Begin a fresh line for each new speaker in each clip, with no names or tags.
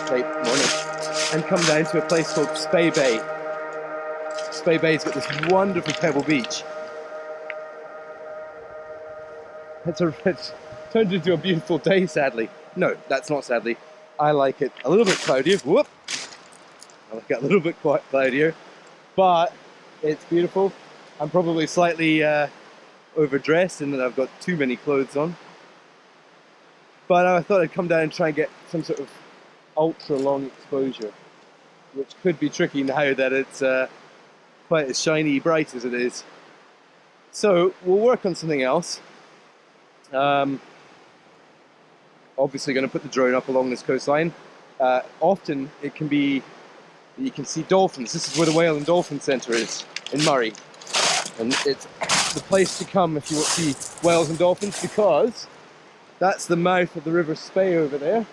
late morning, and come down to a place called Spey Bay. Spey Bay's got this wonderful pebble beach. It's turned into a beautiful day, sadly. No, that's not sadly. I like it a little bit cloudier. Whoop! I like it a little bit cloudier, but it's beautiful. I'm probably slightly overdressed in that I've got too many clothes on. But I thought I'd come down and try and get some sort of ultra long exposure, which could be tricky now that it's quite as shiny bright as it is. So we'll work on something else. Obviously going to put the drone up along this coastline. Often it can be, you can see dolphins. This is where the Whale and Dolphin Centre is in Murray. And it's the place to come if you want to see whales and dolphins, because that's the mouth of the River Spey over there.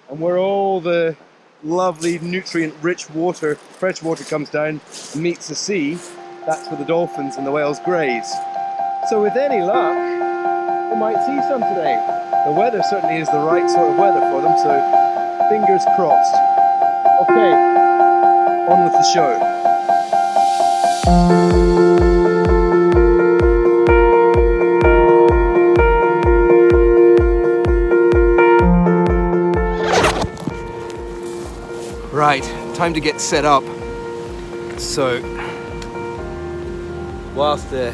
And where all the lovely nutrient-rich water, fresh water comes down and meets the sea, that's where the dolphins and the whales graze. So with any luck, we might see some today. The weather certainly is the right sort of weather for them, so fingers crossed. Okay, on with the show. Right, time to get set up. So, whilst the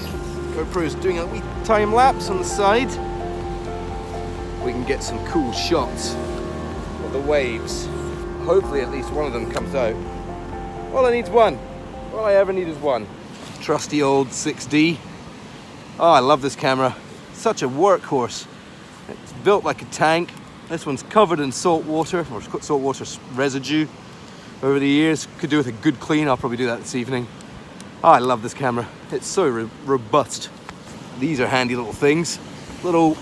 GoPro is doing a wee time lapse on the side, we can get some cool shots of the waves. Hopefully at least one of them comes out. All I need is one. All I ever need is one. Trusty old 6D. Oh, I love this camera. Such a workhorse. It's built like a tank. This one's covered in salt water, or salt water residue over the years. Could do with a good clean. I'll probably do that this evening. Oh, I love this camera. It's so robust. These are handy little things. Little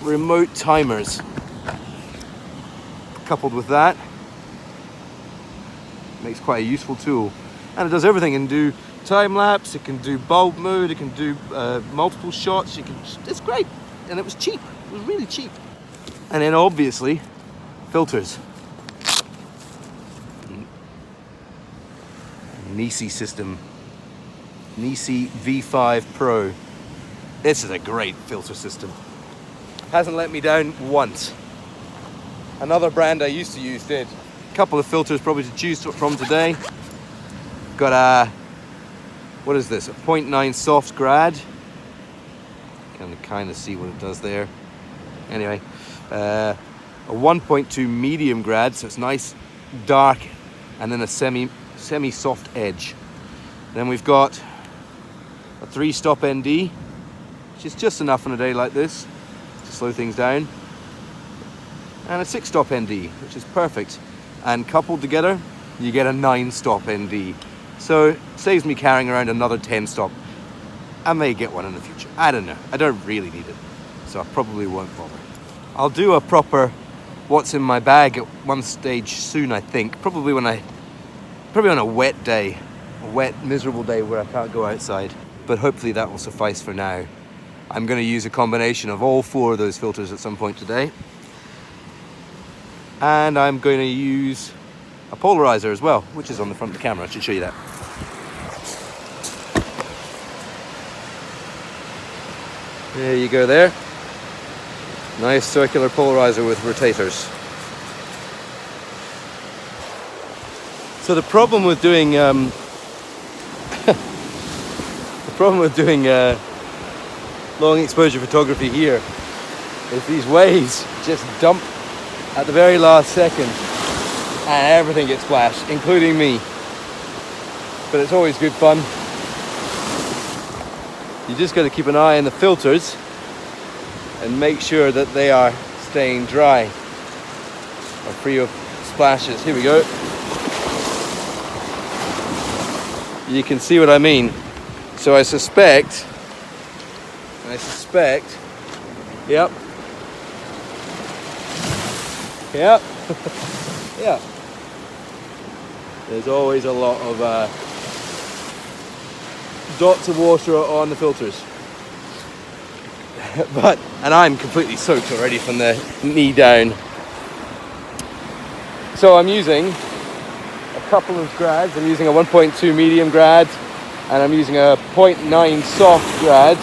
remote timers. Coupled with that, makes quite a useful tool. And it does everything. It can do time lapse, it can do bulb mode, it can do multiple shots. It's great. And it was cheap. It was really cheap. And then obviously, filters. Nisi system. Nisi V5 Pro. This is a great filter system. Hasn't let me down once. Another brand I used to use did. A couple of filters probably to choose from today. Got a, what is this? A 0.9 soft grad. Can kind of see what it does there. Anyway, a 1.2 medium grad, so it's nice, dark, and then a semi-soft edge. Then we've got a 3-stop ND, which is just enough on a day like this to slow things down. And a 6-stop ND, which is perfect. And coupled together, you get a 9-stop ND. So it saves me carrying around another 10-stop. I may get one in the future. I don't know. I don't really need it. So I probably won't bother. I'll do a proper what's in my bag at one stage soon, I think. Probably on a wet day. A wet, miserable day where I can't go outside. But hopefully that will suffice for now. I'm going to use a combination of all 4 of those filters at some point today. And I'm going to use a polarizer as well, which is on the front of the camera. I should show you that. There you go there. Nice circular polarizer with rotators. So the problem with doing long exposure photography here is these waves just dump at the very last second and everything gets splashed, including me. But it's always good fun. You just got to keep an eye on the filters and make sure that they are staying dry or free of splashes. Here we go. You can see what I mean. So I suspect, yep, yeah. There's always a lot of dots of water on the filters. And I'm completely soaked already from the knee down. So I'm using a couple of grads. I'm using a 1.2 medium grad, and I'm using a 0.9 soft grad,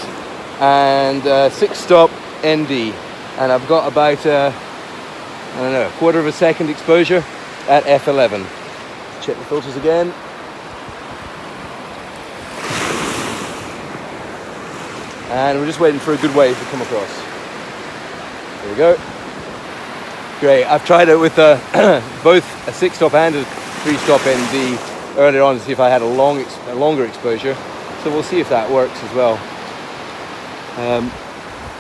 and a 6-stop ND. And I've got about I don't know, a quarter of a second exposure at f11. Check the filters again. And we're just waiting for a good wave to come across. There we go. Great. I've tried it with both a 6-stop and a 3-stop ND earlier on to see if I had a longer exposure. So we'll see if that works as well.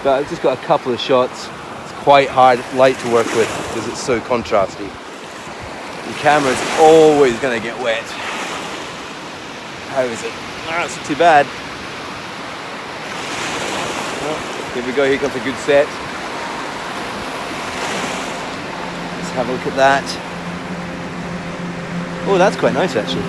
But I've just got a couple of shots. It's quite hard light to work with because it's so contrasty. The camera's always going to get wet. How is it? Oh, it's not too bad. Oh, here we go, here comes a good set. Let's have a look at that. Oh, that's quite nice actually.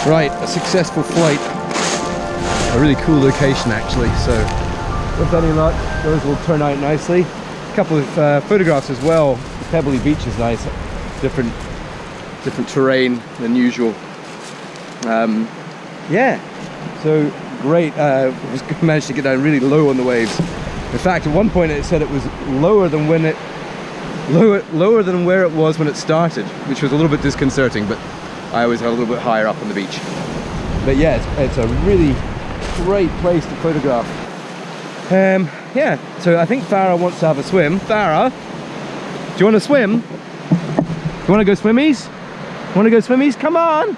Right, a successful flight. A really cool location actually, so with any luck, those will turn out nicely. A couple of photographs as well. The Pebbly Beach is nice, different terrain than usual. Yeah, so great. Managed to get down really low on the waves. In fact, at one point it said it was lower than where it was when it started, which was a little bit disconcerting, but I always had a little bit higher up on the beach. But yeah, it's a really great place to photograph. Yeah, so I think Fara wants to have a swim. Fara, do you want to swim? You want to go swimmies? Want to go swimmies? Come on!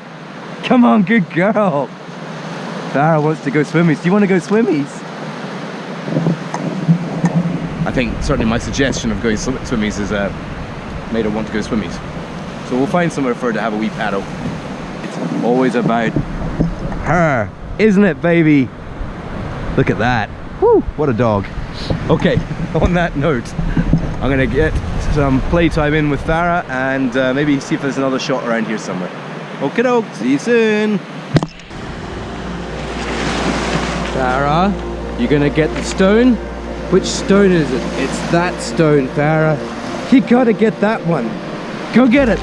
Come on, good girl! Fara wants to go swimmies. Do you want to go swimmies? I think certainly my suggestion of going swimmies has made her want to go swimmies. So we'll find somewhere for her to have a wee paddle. It's always about her, isn't it, baby? Look at that. Woo, what a dog. Okay, on that note, I'm gonna get some playtime in with Fara and maybe see if there's another shot around here somewhere. Okay, doke, see you soon. Fara, you're gonna get the stone? Which stone is it? It's that stone, Fara. You gotta get that one. Go get it.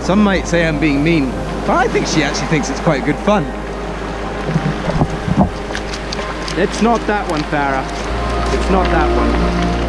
Some might say I'm being mean, but I think she actually thinks it's quite good fun. It's not that one, Fara. It's not that one.